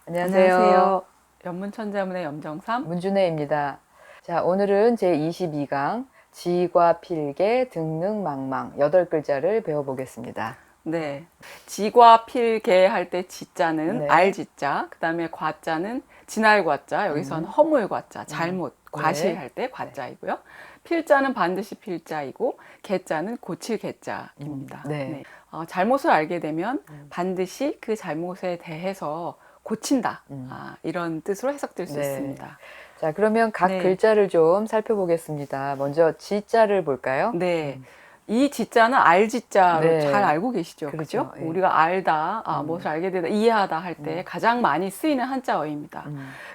안녕하세요. 연문천자문의 염정삼 문준혜입니다. 자, 오늘은 제22강 지과 필계 등능망망 8글자를 배워보겠습니다. 네, 지과 필계 할 때 지자는 네. 알지자, 그 다음에 과자는 진알과자, 여기서는 허물과자, 잘못, 과실 네. 할 때 과자이고요. 필자는 반드시 필자이고 개자는 고칠 개자입니다. 네. 잘못을 알게 되면 반드시 그 잘못에 대해서 고친다. 이런 뜻으로 해석될 수 네. 있습니다. 자, 그러면 각 네. 글자를 좀 살펴보겠습니다. 먼저 지자를 볼까요? 네. 이 지자는 알지자로 네. 잘 알고 계시죠? 그렇죠. 그죠? 예. 우리가 알다, 무엇을 알게 되다, 이해하다 할 때 가장 많이 쓰이는 한자어입니다.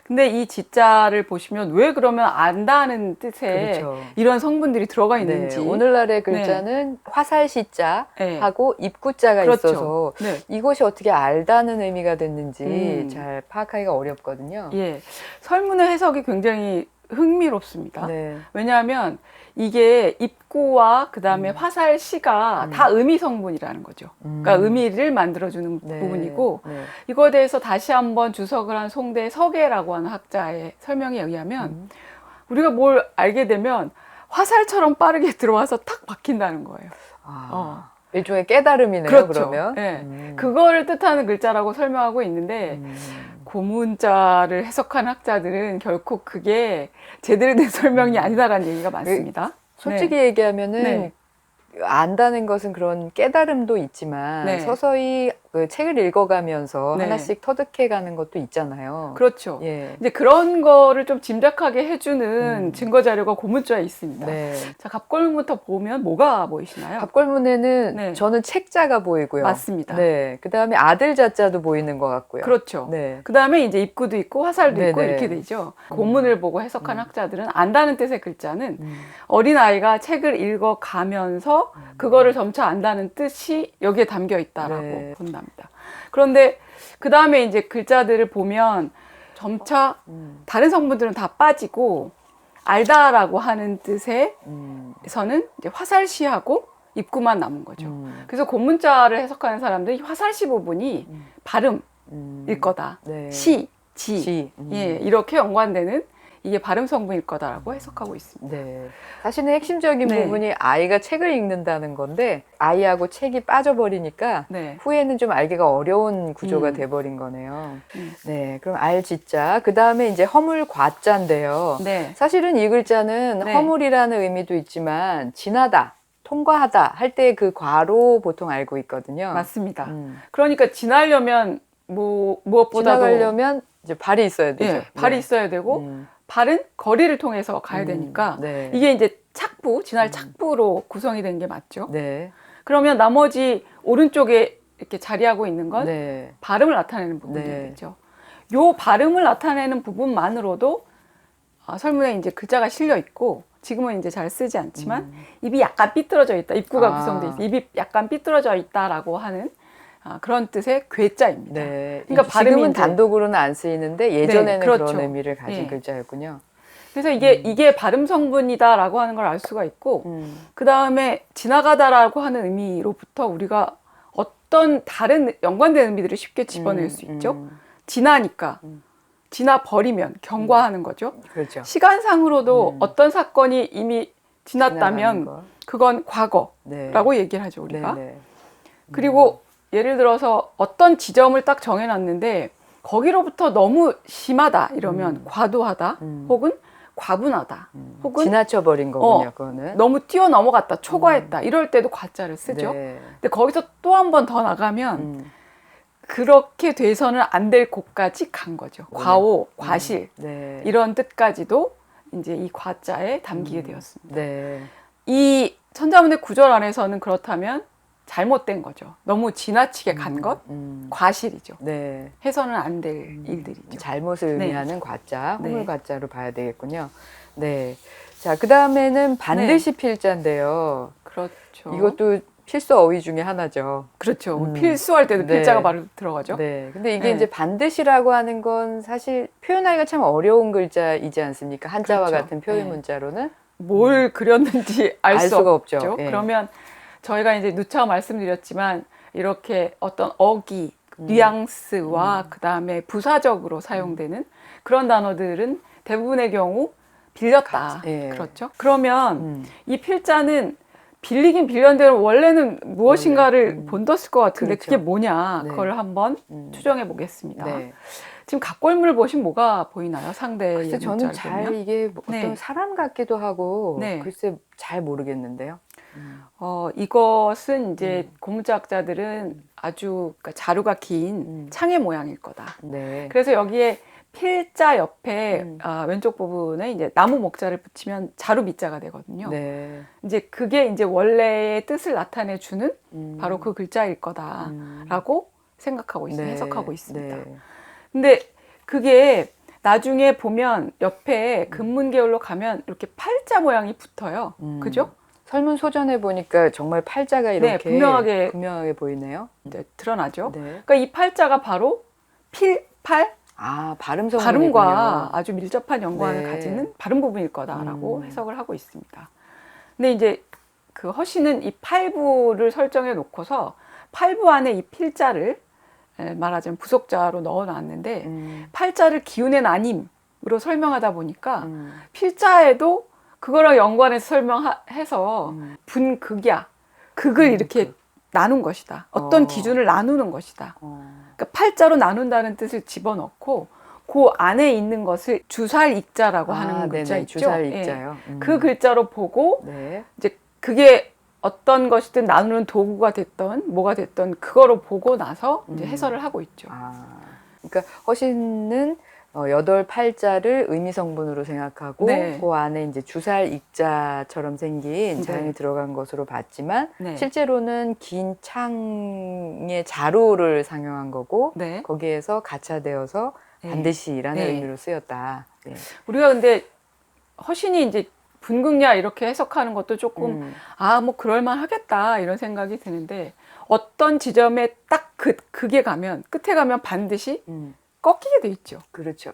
근데 이 지자를 보시면 왜 그러면 안다는 뜻에 그렇죠. 이런 성분들이 들어가 있는지. 네, 오늘날의 글자는 화살시자 네. 하고 입구자가 그렇죠. 있어서 네. 이것이 어떻게 알다는 의미가 됐는지 음. 잘 파악하기가 어렵거든요. 예. 설문의 해석이 굉장히 흥미롭습니다. 네. 왜냐하면 이게 입구와 그 다음에 화살시가 다 의미 성분이라는 거죠. 그러니까 의미를 만들어주는 네. 부분이고 네. 이거에 대해서 다시 한번 주석을 한 송대 서계라고 하는 학자의 설명에 의하면 우리가 뭘 알게 되면 화살처럼 빠르게 들어와서 탁 박힌다는 거예요. 일종의 깨달음이네요. 그렇죠. 그러면. 네. 그거를 뜻하는 글자라고 설명하고 있는데 고문자를 해석한 학자들은 결코 그게 제대로 된 설명이 아니다라는 얘기가 많습니다. 솔직히 네. 얘기하면은 네. 안다는 것은 그런 깨달음도 있지만 네. 서서히 그 책을 읽어가면서 네. 하나씩 터득해가는 것도 있잖아요. 그렇죠. 예. 이제 그런 거를 좀 짐작하게 해주는 증거 자료가 고문자에 있습니다. 네. 자, 갑골문부터 보면 뭐가 보이시나요? 갑골문에는 네. 저는 책자가 보이고요. 맞습니다. 네. 그 다음에 아들 자자도 보이는 것 같고요. 그렇죠. 네. 그 다음에 이제 입구도 있고 화살도 있고 네네. 이렇게 되죠. 고문을 보고 해석한 학자들은 안다는 뜻의 글자는 어린아이가 책을 읽어가면서 그거를 점차 안다는 뜻이 여기에 담겨 있다라고 네. 본답니다. 그런데 그 다음에 이제 글자들을 보면 점차 다른 성분들은 다 빠지고 알다라고 하는 뜻에서는 이제 화살시하고 입구만 남은 거죠. 그래서 고문자를 해석하는 사람들이 화살시 부분이 발음일 거다. 네. 시, 지, 예, 이렇게 연관되는 이게 발음 성분일 거다라고 해석하고 있습니다. 네. 사실은 핵심적인 네. 부분이 아이가 책을 읽는다는 건데 아이하고 책이 빠져버리니까 네. 후에는 좀 알기가 어려운 구조가 돼버린 거네요. 네, 그럼 알지자. 그 다음에 이제 허물과자인데요. 네. 사실은 이 글자는 네. 허물이라는 의미도 있지만 지나다, 통과하다 할 때 그 과로 보통 알고 있거든요. 맞습니다. 그러니까 지나려면 무엇보다도 지나가려면 이제 발이 있어야 되죠. 예, 발이 네. 있어야 되고 발은 거리를 통해서 가야 되니까 네. 이게 이제 착부, 지날 착부로 구성이 된 게 맞죠. 네. 그러면 나머지 오른쪽에 이렇게 자리하고 있는 건 네. 발음을 나타내는 부분이 네. 되죠. 요 발음을 나타내는 부분만으로도 설문에 이제 글자가 실려 있고 지금은 이제 잘 쓰지 않지만 입이 약간 삐뚤어져 있다. 입구가 구성돼 있다. 입이 약간 삐뚤어져 있다라고 하는 그런 뜻의 괴자입니다. 네. 그러니까 지금은 발음이 이제 단독으로는 안 쓰이는데 예전에는 네, 그렇죠. 그런 의미를 가진 예. 글자였군요. 그래서 이게 발음 성분이다라고 하는 걸 알 수가 있고 그 다음에 지나가다라고 하는 의미로부터 우리가 어떤 다른 연관된 의미들을 쉽게 집어낼 수 있죠. 지나니까 지나버리면 경과하는 거죠. 그렇죠. 시간상으로도 어떤 사건이 이미 지났다면 거. 그건 과거라고 네. 얘기를 하죠, 우리가. 네, 네. 그리고 예를 들어서 어떤 지점을 딱 정해놨는데 거기로부터 너무 심하다 이러면 과도하다 혹은 과분하다 혹은 지나쳐버린 거군요. 그거는. 너무 뛰어넘어갔다 초과했다 이럴 때도 과자를 쓰죠. 네. 근데 거기서 또 한 번 더 나가면 그렇게 돼서는 안 될 곳까지 간 거죠. 과오, 과실 네. 이런 뜻까지도 이제 이 과자에 담기게 되었습니다. 네. 이 천자문의 구절 안에서는 그렇다면 잘못된 거죠. 너무 지나치게 간 것, 과실이죠. 네. 해서는 안 될 일들이죠. 잘못을 의미하는 과자, 네. 허물과자로 봐야 되겠군요. 네. 자, 그 다음에는 반드시 필자인데요. 그렇죠. 이것도 필수 어휘 중에 하나죠. 그렇죠. 필수할 때도 네. 필자가 바로 들어가죠. 네. 근데 이게 네. 이제 반드시라고 하는 건 사실 표현하기가 참 어려운 글자이지 않습니까? 한자와 그렇죠. 같은 표현 네. 문자로는. 뭘 그렸는지 알 수 수가 없죠. 없죠. 예. 그러면 저희가 이제 누차 말씀드렸지만 이렇게 어떤 어기, 뉘앙스와 그다음에 부사적으로 사용되는 그런 단어들은 대부분의 경우 빌렸다. 예. 그렇죠. 그러면 이 필자는 빌리긴 빌렸는데 원래는 무엇인가를 본떴을 것 같은데 그렇죠. 그게 뭐냐 네. 그걸 한번 추정해 보겠습니다. 네. 지금 각골문을 보시면 뭐가 보이나요? 상대의 글쎄 저는 문자를 잘 보면? 이게 뭐 어떤 네. 사람 같기도 하고 네. 글쎄 잘 모르겠는데요. 이것은 이제 고문자학자들은 아주 그러니까 자루가 긴 창의 모양일 거다. 네. 그래서 여기에 필자 옆에 왼쪽 부분에 이제 나무 목자를 붙이면 자루 밑자가 되거든요. 네. 이제 그게 이제 원래의 뜻을 나타내 주는 바로 그 글자일 거다라고 생각하고 있습니다. 네. 해석하고 있습니다. 네. 근데 그게 나중에 보면 옆에 근문계열로 가면 이렇게 팔자 모양이 붙어요. 그죠? 설문 소전해 보니까 정말 팔자가 이렇게 분명하게 보이네요. 이제 드러나죠. 네. 그러니까 이 팔자가 바로 필팔 발음 성분이군요. 발음과 아주 밀접한 연관을 네. 가지는 발음 부분일 거다라고 해석을 하고 있습니다. 근데 이제 그 허씨는 이 팔부를 설정해 놓고서 팔부 안에 이 필자를 말하자면 부속자로 넣어놨는데 팔자를 기운의 나님으로 설명하다 보니까 필자에도 그거랑 연관해서 설명해서 분극야, 극을 이렇게 나눈 것이다. 어떤 기준을 나누는 것이다. 그러니까 팔자로 나눈다는 뜻을 집어넣고 그 안에 있는 것을 주살익자라고 하는 글자 네네, 있죠. 주살익자요. 예. 그 글자로 보고 네. 이제 그게 어떤 것이든 나누는 도구가 됐던 뭐가 됐던 그거로 보고 나서 이제 해설을 하고 있죠. 그러니까 허신은 8팔자를 의미 성분으로 생각하고 네. 그 안에 이제 주살익자처럼 생긴 자연이 네. 들어간 것으로 봤지만 네. 실제로는 긴 창의 자루를 상용한 거고 네. 거기에서 가차되어서 네. 반드시라는 네. 의미로 쓰였다. 네. 우리가 근데 허신이 이제 분극야 이렇게 해석하는 것도 조금 뭐 그럴만 하겠다 이런 생각이 드는데 어떤 지점에 딱 그게 가면 끝에 가면 반드시 꺾이게 돼 있죠. 그렇죠.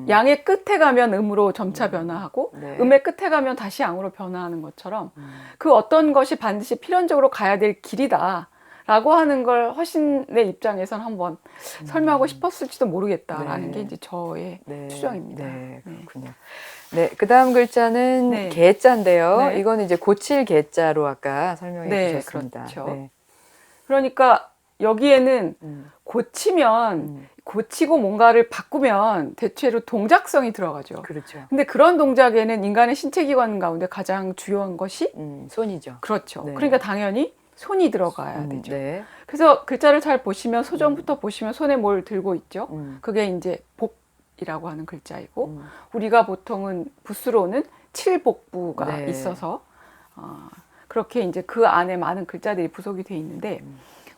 양의 끝에 가면 음으로 점차 변화하고 네. 음의 끝에 가면 다시 양으로 변화하는 것처럼 그 어떤 것이 반드시 필연적으로 가야 될 길이다 라고 하는 걸 허신의 입장에서는 한번 설명하고 싶었을지도 모르겠다라는 게 이제 저의 추정입니다. 네, 그렇군요. 네, 그 다음 글자는 개자인데요. 네. 이거는 이제 고칠 개자로 아까 설명해 네, 주셨습니다. 그렇죠. 네. 그러니까 여기에는 고치면 고치고 뭔가를 바꾸면 대체로 동작성이 들어가죠. 그렇죠. 근데 그런 동작에는 인간의 신체 기관 가운데 가장 중요한 것이 손이죠. 그렇죠. 네. 그러니까 당연히 손이 들어가야 되죠. 네. 그래서 글자를 잘 보시면 소전부터 보시면 손에 뭘 들고 있죠. 그게 이제 복이라고 하는 글자이고 우리가 보통은 붓으로는 칠복부가 네. 있어서 그렇게 이제 그 안에 많은 글자들이 부속이 돼 있는데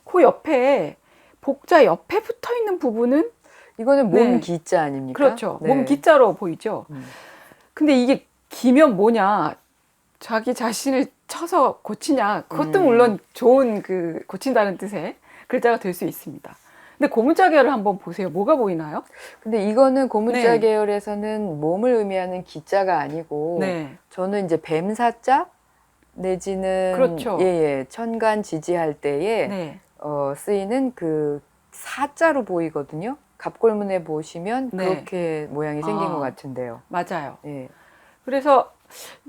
그 옆에 복자 옆에 붙어 있는 부분은 이거는 네. 몸기자 아닙니까? 그렇죠. 네. 몸기자로 보이죠. 근데 이게 기면 뭐냐? 자기 자신을 쳐서 고치냐? 그것도 물론 좋은 그 고친다는 뜻의 글자가 될 수 있습니다. 근데 고문자 계열을 한번 보세요. 뭐가 보이나요? 근데 이거는 고문자 네. 계열에서는 몸을 의미하는 기자가 아니고 네. 저는 이제 뱀사자 내지는 그렇죠. 천간 지지할 때에 네. 쓰이는 그 사자로 보이거든요. 갑골문에 보시면 네. 그렇게 모양이 생긴 것 같은데요. 맞아요. 예. 그래서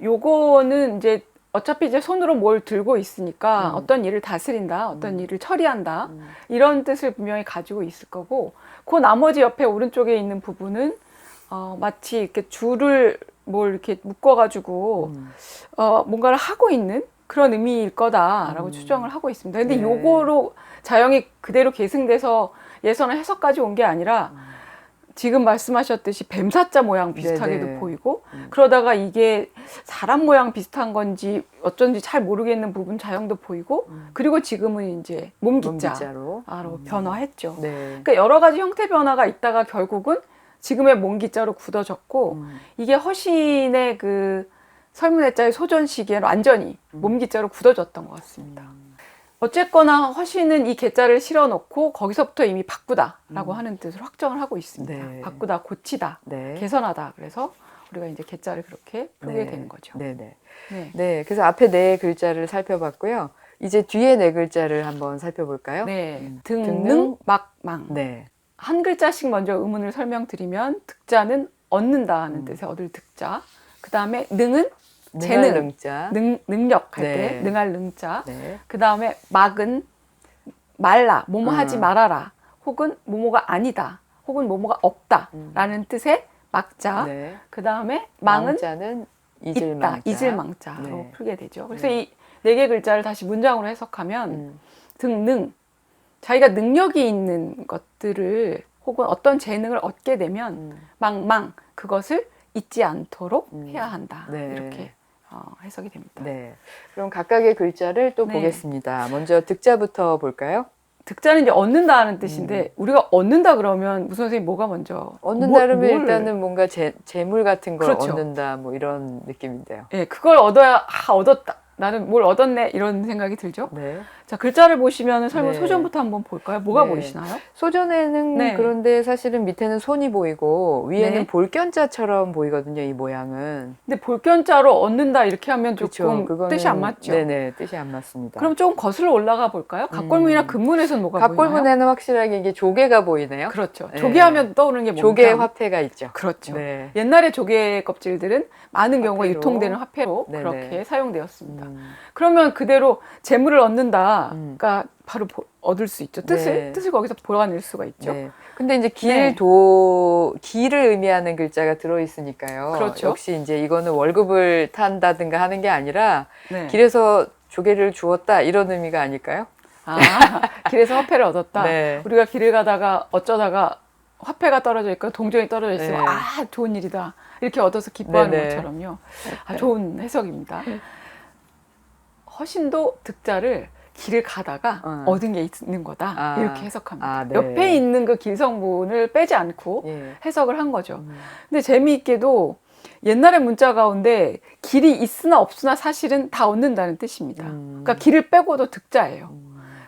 요거는 이제 어차피 이제 손으로 뭘 들고 있으니까 어떤 일을 다스린다, 어떤 일을 처리한다 이런 뜻을 분명히 가지고 있을 거고 그 나머지 옆에 오른쪽에 있는 부분은 마치 이렇게 줄을 뭘 이렇게 묶어가지고 뭔가를 하고 있는 그런 의미일 거다라고 추정을 하고 있습니다. 근데 네. 요거로 자영이 그대로 계승돼서 예선을 해석까지 온 게 아니라 지금 말씀하셨듯이 뱀사자 모양 비슷하게도 네네. 보이고 그러다가 이게 사람 모양 비슷한 건지 어쩐지 잘 모르겠는 자형도 보이고 그리고 지금은 이제 몸기자로 변화했죠. 네. 그러니까 여러 가지 형태 변화가 있다가 결국은 지금의 몸기자로 굳어졌고 이게 허신의 그 설문해자의 소전 시기에는 완전히 몸기자로 굳어졌던 것 같습니다. 어쨌거나 허신은 이 개자를 실어놓고 거기서부터 이미 바꾸다라고 하는 뜻을 확정을 하고 있습니다. 네. 바꾸다, 고치다, 네. 개선하다. 그래서 우리가 이제 개자를 그렇게 풀게 네. 되는 거죠. 네네. 네. 네, 그래서 앞에 네 글자를 살펴봤고요. 이제 뒤에 네 글자를 한번 살펴볼까요? 네. 등능, 막, 망. 네. 한 글자씩 먼저 의문을 설명드리면 득자는 얻는다 하는 뜻의 얻을 득자. 그 다음에 능은 재능, 능자. 능력 할 네. 때 능할 능자. 네. 그 다음에 막은 말라, 뭐뭐 하지 음. 말아라. 혹은 뭐뭐가 아니다. 혹은 뭐뭐가 없다. 라는 뜻의 막자. 네. 그 다음에 망은 망자는 있다. 잊을망자. 잊을망자로 네. 풀게 되죠. 그래서 이 네 개 글자를 다시 문장으로 해석하면 등능, 자기가 능력이 있는 것들을 혹은 어떤 재능을 얻게 되면 망, 그것을 잊지 않도록 해야 한다. 네. 이렇게 해석이 됩니다. 네. 그럼 각각의 글자를 또 네. 보겠습니다. 먼저 득자부터 볼까요? 득자는 이제 얻는다는 뜻인데 우리가 얻는다 그러면 무슨 선생님 뭐가 먼저 얻는다 그러면 뭘? 일단은 뭔가 재물 같은 걸 그렇죠. 얻는다 뭐 이런 느낌인데요. 예, 그걸 얻어야 얻었다. 나는 뭘 얻었네 이런 생각이 들죠. 네. 자, 글자를 보시면 설문 네. 소전부터 한번 볼까요? 뭐가 네. 보이시나요? 소전에는 네. 그런데 사실은 밑에는 손이 보이고 위에는 네. 볼견자처럼 보이거든요. 이 모양은. 근데 볼견자로 얻는다 이렇게 하면 조금 그거는 뜻이 안 맞죠. 네네, 뜻이 안 맞습니다. 그럼 조금 거슬러 올라가 볼까요? 갑골문이나 근문에서는 뭐가 보이나요? 갑골문에는 확실하게 이게 조개가 보이네요. 그렇죠. 네. 조개하면 떠오르는 게 뭡니까? 조개 화폐가 있죠. 그렇죠. 네. 옛날에 조개 껍질들은 많은 경우가 화폐로. 유통되는 화폐로 네네. 그렇게 사용되었습니다. 음. 그러면 그대로 재물을 얻는다가 바로 얻을 수 있죠. 네. 뜻을 거기서 보완낼 수가 있죠. 네. 근데 이제 네. 길을 의미하는 글자가 들어있으니까요. 그렇죠. 역시 이제 이거는 월급을 탄다든가 하는 게 아니라 네. 길에서 조개를 주었다 이런 의미가 아닐까요? 아, 길에서 화폐를 얻었다. 네. 우리가 길을 가다가 어쩌다가 화폐가 떨어져 있고 동전이 떨어져 있으면 네. 아, 좋은 일이다. 이렇게 얻어서 기뻐하는 네네. 것처럼요. 아, 좋은 해석입니다. 허신도 득자를 길을 가다가 얻은 게 있는 거다. 아. 이렇게 해석합니다. 아, 네. 옆에 있는 그 길성분을 빼지 않고 예. 해석을 한 거죠. 근데 재미있게도 옛날의 문자 가운데 길이 있으나 없으나 사실은 다 얻는다는 뜻입니다. 그러니까 길을 빼고도 득자예요.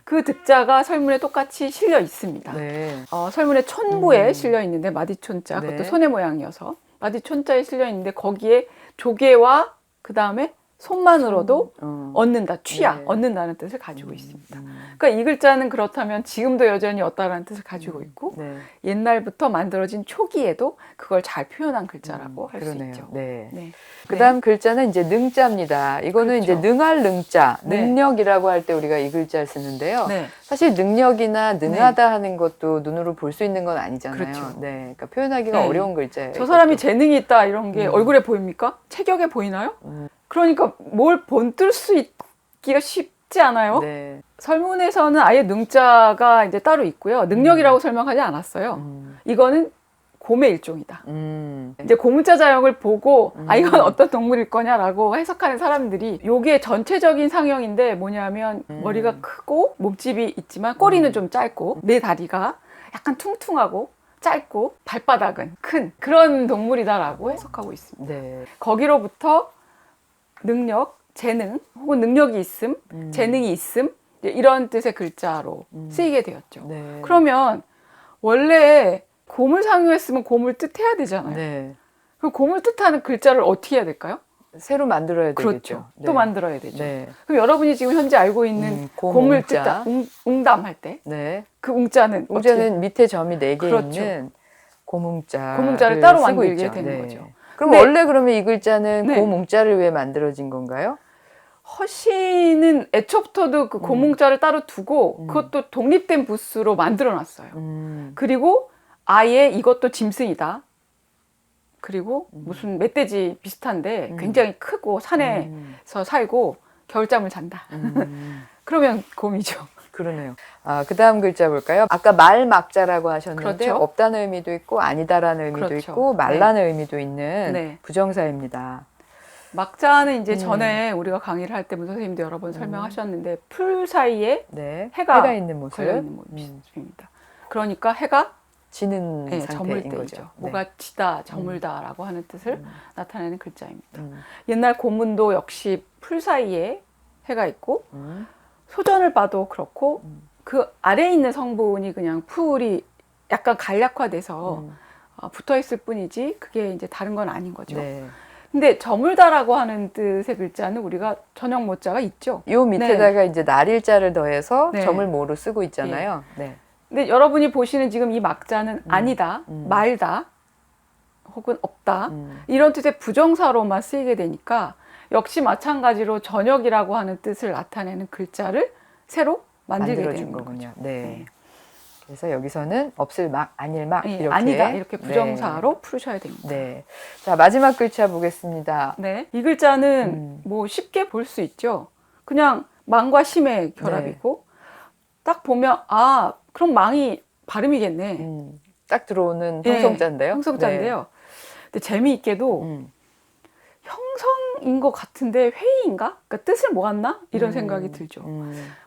그 득자가 설문에 똑같이 실려 있습니다. 네. 설문에 촌부에 실려 있는데 마디촌자, 네. 그것도 손의 모양이어서 마디촌자에 실려 있는데 거기에 조개와 그 다음에 손만으로도 얻는다, 취야, 네. 얻는다는 뜻을 가지고 있습니다. 그러니까 이 글자는 그렇다면 지금도 여전히 얻다라는 뜻을 가지고 있고 네. 옛날부터 만들어진 초기에도 그걸 잘 표현한 글자라고 할 수 그러네요. 있죠. 네. 네. 그다음 글자는 이제 능자입니다. 이거는 그렇죠. 이제 능할 능자, 네. 능력이라고 할 때 우리가 이 글자를 쓰는데요. 네. 사실 능력이나 능하다 하는 것도 눈으로 볼 수 있는 건 아니잖아요. 그렇죠. 네, 그러니까 표현하기가 네. 어려운 글자예요. 저 사람이 이것도. 재능이 있다 이런 게 얼굴에 보입니까? 체격에 보이나요? 그러니까 뭘 본뜰 수 있기가 쉽지 않아요. 네. 설문에서는 아예 능자가 이제 따로 있고요. 능력이라고 설명하지 않았어요. 이거는 곰의 일종이다. 이제 고문자 자형을 보고 아 이건 어떤 동물일 거냐라고 해석하는 사람들이 요게 전체적인 상형인데 뭐냐면 머리가 크고 몸집이 있지만 꼬리는 좀 짧고 네 다리가 약간 퉁퉁하고 짧고 발바닥은 큰 그런 동물이다라고 해석하고 있습니다. 네. 거기로부터 능력, 재능 혹은 능력이 있음, 재능이 있음 이런 뜻의 글자로 쓰이게 되었죠. 네. 그러면 원래 곰을 상용했으면 곰을 뜻해야 되잖아요. 네. 그럼 곰을 뜻하는 글자를 어떻게 해야 될까요? 새로 만들어야 되겠죠. 그렇죠. 네. 또 만들어야 되죠. 네. 그럼 여러분이 지금 현재 알고 있는 곰을 곰웅자. 뜻다 웅담할 때 네. 그 웅자는 웅자는 밑에 점이 4개 그렇죠. 있는 고뭉자. 고뭉자를 따로 만들게 되는 거죠. 그럼 근데- 원래 그러면 이 글자는 네. 고뭉자를 위해 만들어진 건가요? 허신은 애초부터도 그 고뭉자를 따로 두고 그것도 독립된 부스로 만들어 놨어요. 그리고 아예 이것도 짐승이다. 그리고 무슨 멧돼지 비슷한데 굉장히 크고 산에서 살고 겨울잠을 잔다. 그러면 곰이죠. 그러네요. 아, 그 다음 글자 볼까요? 아까 말막자라고 하셨는데 그렇죠. 없다는 의미도 있고 아니다라는 의미도 그렇죠. 있고 말라는 의미도 있는 네. 부정사입니다. 막자는 이제 전에 우리가 강의를 할 때 문 선생님도 여러 번 설명하셨는데 풀 사이에 네. 해가 있는 모습. 걸려 있는 모습입니다. 그러니까 해가 지는 네, 상태인 저물 거죠. 때이죠. 네. 뭐가 지다, 저물다라고 하는 뜻을 나타내는 글자입니다. 옛날 고문도 역시 풀 사이에 해가 있고 소전을 봐도 그렇고 그 아래에 있는 성분이 그냥 풀이 약간 간략화돼서 붙어 있을 뿐이지 그게 이제 다른 건 아닌 거죠. 네. 근데 저물다라고 하는 뜻의 글자는 우리가 전형 모자가 있죠. 요 밑에다가 이제 날일자를 더해서 네. 저물모로 쓰고 있잖아요. 네. 근데 여러분이 보시는 지금 이 막자는 아니다, 말다, 혹은 없다 이런 뜻의 부정사로만 쓰이게 되니까 역시 마찬가지로 저녁이라고 하는 뜻을 나타내는 글자를 새로 만들게 되는 거군요. 거죠. 네. 그래서 여기서는 없을 막, 아닐 막 예, 이렇게 아니다 이렇게 부정사로 푸셔야 됩니다. 네. 자, 마지막 글자 보겠습니다. 네, 이 글자는 뭐 쉽게 볼 수 있죠. 그냥 망과 심의 결합이고 딱 보면 아 그럼 망이 발음이겠네. 딱 들어오는 형성자인데요. 형성자인데요. 네. 근데 재미있게도 형성인 것 같은데 회의인가? 그러니까 뜻을 모았나? 이런 생각이 들죠.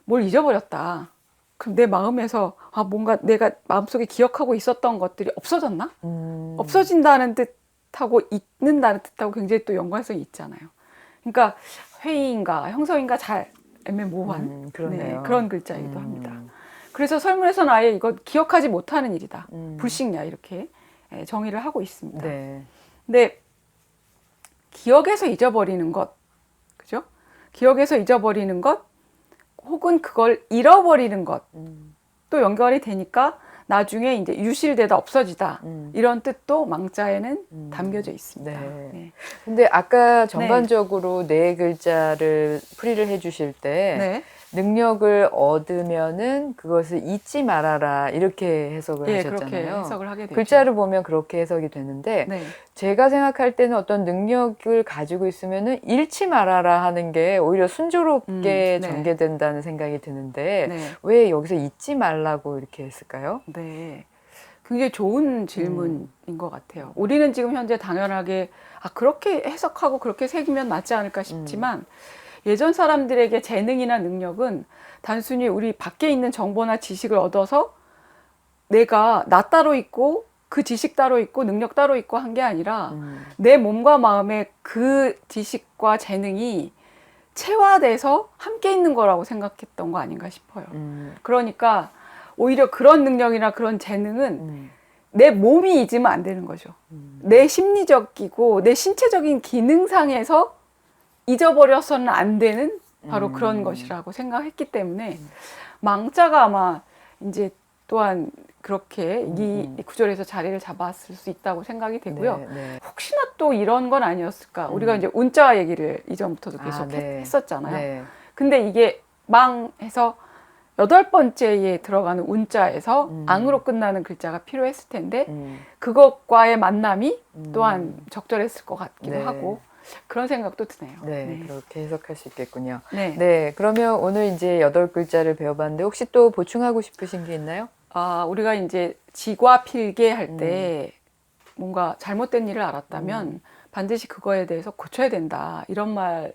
뭘 잊어버렸다. 그럼 내 마음에서 아 뭔가 내가 마음속에 기억하고 있었던 것들이 없어졌나? 없어진다는 뜻하고 있는다는 뜻하고 굉장히 또 연관성이 있잖아요. 그러니까 회의인가 형성인가 잘 애매모호한 네, 그런 글자이기도 합니다. 그래서 설문에서는 아예 이거 기억하지 못하는 일이다. 불식냐 이렇게 정의를 하고 있습니다. 네. 근데 기억에서 잊어버리는 것, 그죠? 기억에서 잊어버리는 것, 혹은 그걸 잃어버리는 것, 또 연결이 되니까 나중에 이제 유실되다 없어지다 이런 뜻도 망자에는 담겨져 있습니다. 네. 네. 근데 아까 전반적으로 네 글자를 풀이를 해주실 때 네. 능력을 얻으면은 그것을 잊지 말아라 이렇게 해석을 네, 하셨잖아요. 그렇게 해석을 하게 되죠. 글자를 보면 그렇게 해석이 되는데 네. 제가 생각할 때는 어떤 능력을 가지고 있으면은 잃지 말아라 하는 게 오히려 순조롭게 네. 전개된다는 생각이 드는데 네. 왜 여기서 잊지 말라고 이렇게 했을까요? 네. 굉장히 좋은 질문인 것 같아요. 우리는 지금 현재 당연하게 아, 그렇게 해석하고 그렇게 새기면 낫지 않을까 싶지만 예전 사람들에게 재능이나 능력은 단순히 우리 밖에 있는 정보나 지식을 얻어서 내가 나 따로 있고 그 지식 따로 있고 능력 따로 있고 한 게 아니라 내 몸과 마음에 그 지식과 재능이 체화돼서 함께 있는 거라고 생각했던 거 아닌가 싶어요. 그러니까 오히려 그런 능력이나 그런 재능은 내 몸이 잊으면 안 되는 거죠. 내 심리적이고 내 신체적인 기능상에서 잊어버려서는 안 되는 바로 그런 것이라고 생각했기 때문에 망자가 아마 이제 또한 그렇게 이 구절에서 자리를 잡았을 수 있다고 생각이 되고요. 네, 네. 혹시나 또 이런 건 아니었을까? 우리가 이제 운자 얘기를 이전부터도 계속 네. 했었잖아요. 네. 근데 이게 망해서 8번째에 들어가는 운자에서 앙으로 끝나는 글자가 필요했을 텐데 그것과의 만남이 또한 적절했을 것 같기도 네. 하고 그런 생각도 드네요. 네, 네. 그렇게 해석할 수 있겠군요. 네. 네, 그러면 오늘 이제 8글자를 배워봤는데 혹시 또 보충하고 싶으신 게 있나요? 아, 우리가 이제 지과 필계 할 때 뭔가 잘못된 일을 알았다면 반드시 그거에 대해서 고쳐야 된다. 이런 말을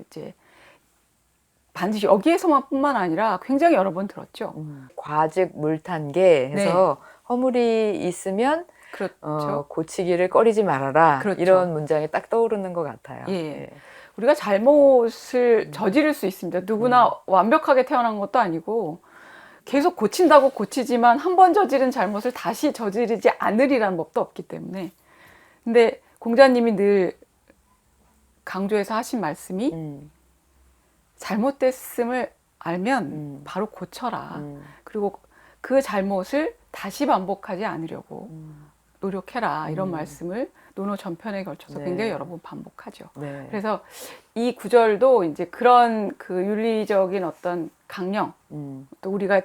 이제 반드시 여기에서만 뿐만 아니라 굉장히 여러 번 들었죠. 과즉 물탄게 해서 허물이 있으면 그렇죠. 고치기를 꺼리지 말아라. 그렇죠. 이런 문장이 딱 떠오르는 것 같아요. 예. 예. 우리가 잘못을 저지를 수 있습니다. 누구나 완벽하게 태어난 것도 아니고 계속 고친다고 고치지만 한 번 저지른 잘못을 다시 저지르지 않으리라는 법도 없기 때문에. 근데 공자님이 늘 강조해서 하신 말씀이 잘못됐음을 알면 바로 고쳐라. 그리고 그 잘못을 다시 반복하지 않으려고 노력해라. 이런 말씀을 논어 전편에 걸쳐서 네. 굉장히 여러 번 반복하죠. 네. 그래서 이 구절도 이제 그런 그 윤리적인 어떤 강령, 또 우리가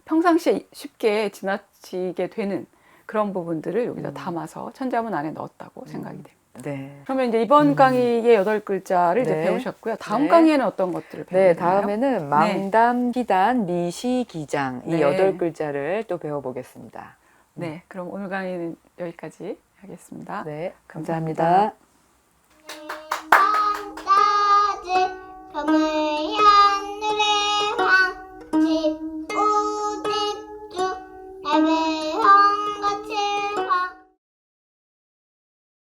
평상시에 쉽게 지나치게 되는 그런 부분들을 여기다 담아서 천자문 안에 넣었다고 생각이 됩니다. 네. 그러면 이제 이번 강의의 8글자를 이제 네. 배우셨고요. 다음 네. 강의에는 어떤 것들을 배우나요? 네, 다음에는 망담, 기단, 미시, 기장 이 네. 8글자를 또 배워보겠습니다. 네, 그럼 오늘 강의는 여기까지 하겠습니다. 네, 감사합니다. 감사합니다.